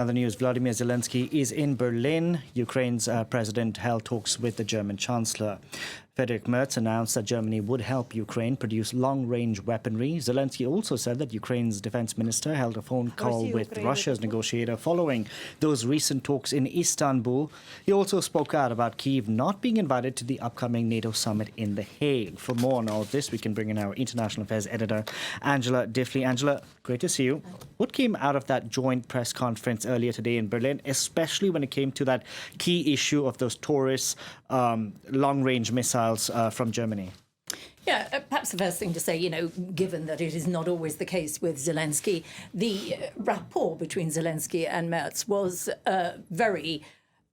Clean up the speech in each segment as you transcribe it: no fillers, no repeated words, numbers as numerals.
Other news, Vlodymir Zelensky is in Berlin. Ukraine's president held talks with the German Chancellor. Frederich Merz announced that Germany would help Ukraine produce long-range weaponry. Zelensky also said that Ukraine's defense minister held a phone call with Russia's negotiator following those recent talks in Istanbul. He also spoke out about Kiev not being invited to the upcoming NATO summit in The Hague. For more on all of this, we can bring in our international affairs editor, Angela Diffley. Angela, great to see you. What came out of that joint press conference earlier today in Berlin, especially when it came to that key issue of those Taurus long-range missiles from Germany? Yeah, perhaps the first thing to say, given that it is not always the case with Zelensky, the rapport between Zelensky and Merz was very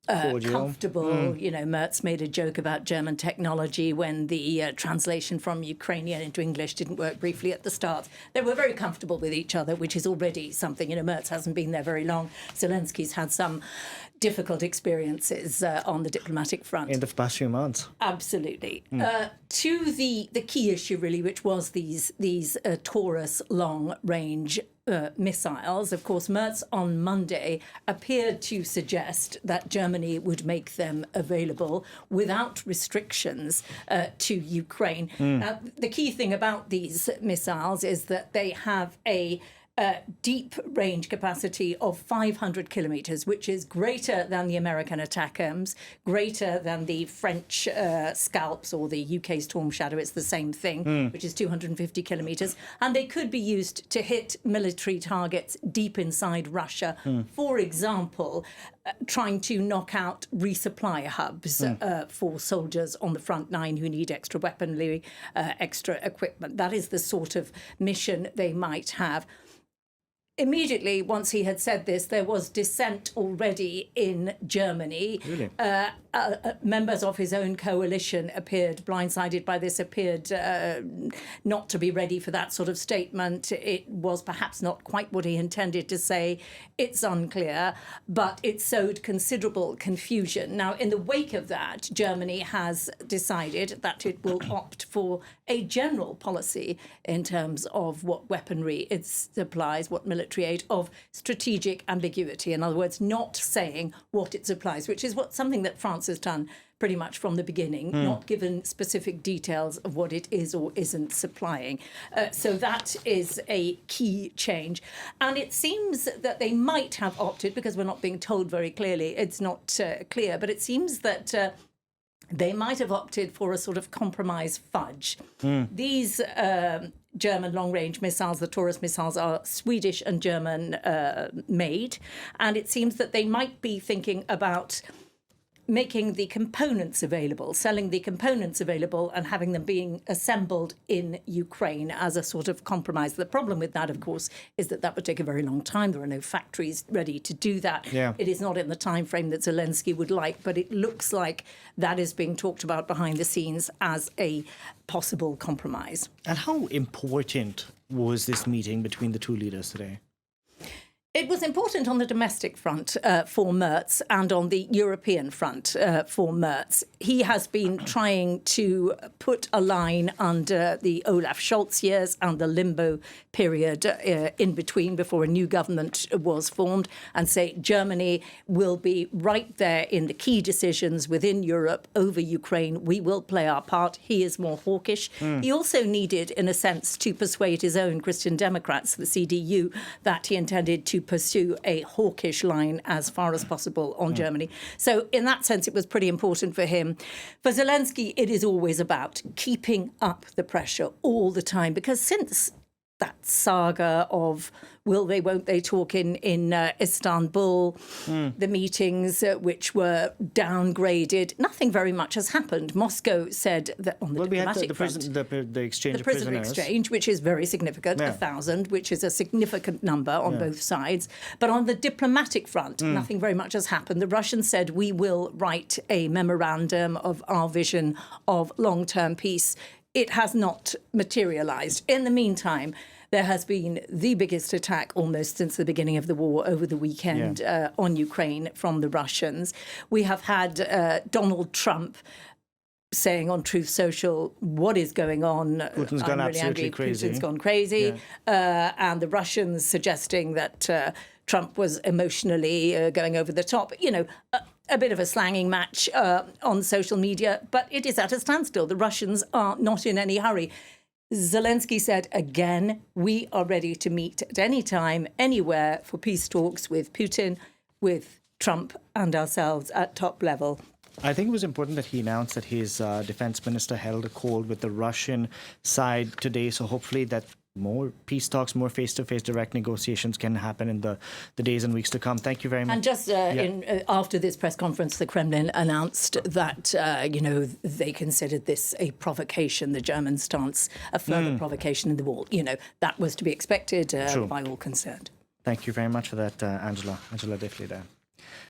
comfortable. Merz made a joke about German technology when the translation from Ukrainian into English didn't work briefly at the start. They were very comfortable with each other, which is already something. Merz hasn't been there very long. Zelensky's had some difficult experiences on the diplomatic front. In the past few months. Absolutely. To the key issue, really, which was these Taurus long-range missiles. Of course, Merz on Monday appeared to suggest that Germany would make them available without restrictions to Ukraine. Now, the key thing about these missiles is that they have a deep range capacity of 500 kilometres, which is greater than the American ATACMS, greater than the French Scalps or the UK Storm Shadow. It's the same thing, which is 250 kilometres. And they could be used to hit military targets deep inside Russia. For example, trying to knock out resupply hubs for soldiers on the front line who need extra weaponry, extra equipment. That is the sort of mission they might have. Immediately, once he had said this, there was dissent already in Germany. Really? Members of his own coalition appeared blindsided by this, appeared not to be ready for that sort of statement. It was perhaps not quite what he intended to say. It's unclear, but it sowed considerable confusion. Now, in the wake of that, Germany has decided that it will opt for a general policy in terms of what weaponry it supplies, what military aid, of strategic ambiguity. In other words, not saying what it supplies, which is something that France has done pretty much from the beginning, not given specific details of what it is or isn't supplying. So that is a key change. And it seems that they might have opted, because we're not being told very clearly, it's not clear, but it seems that they might have opted for a sort of compromise fudge. These German long-range missiles, the Taurus missiles, are Swedish and German made. And it seems that they might be thinking about making the components available, selling the components available and having them being assembled in Ukraine as a sort of compromise. The problem with that, of course, is that would take a very long time. There are no factories ready to do that. Yeah. It is not in the time frame that Zelensky would like, but it looks like that is being talked about behind the scenes as a possible compromise. And how important was this meeting between the two leaders today? It was important on the domestic front for Merz and on the European front for Merz. He has been trying to put a line under the Olaf Scholz years and the limbo period in between before a new government was formed, and say Germany will be right there in the key decisions within Europe over Ukraine. We will play our part. He is more hawkish. He also needed, in a sense, to persuade his own Christian Democrats, the CDU, that he intended to pursue a hawkish line as far as possible on Germany. So in that sense, it was pretty important for him. For Zelensky, it is always about keeping up the pressure all the time, because since that saga of will they, won't they talk in Istanbul, the meetings which were downgraded, nothing very much has happened. Moscow said that on the diplomatic front, the exchange the of prisoner prisoners. exchange, which is very significant, 1,000, which is a significant number on both sides. But on the diplomatic front, nothing very much has happened. The Russians said, we will write a memorandum of our vision of long-term peace. It has not materialized. In the meantime, there has been the biggest attack almost since the beginning of the war over the weekend on Ukraine from the Russians. We have had Donald Trump saying on Truth Social, what is going on? Putin's gone absolutely crazy. Putin's gone crazy. And the Russians suggesting that Trump was emotionally going over the top. A bit of a slanging match on social media, but it is at a standstill. The Russians are not in any hurry. Zelensky said again, we are ready to meet at any time, anywhere for peace talks with Putin, with Trump and ourselves at top level. I think it was important that he announced that his defense minister held a call with the Russian side today. So hopefully that more peace talks, more face-to-face direct negotiations can happen in the days and weeks to come. Thank you very much. And just after this press conference, the Kremlin announced that, they considered this a provocation, the German stance, a further provocation in the war. That was to be expected by all concerned. Thank you very much for that, Angela Diffley there.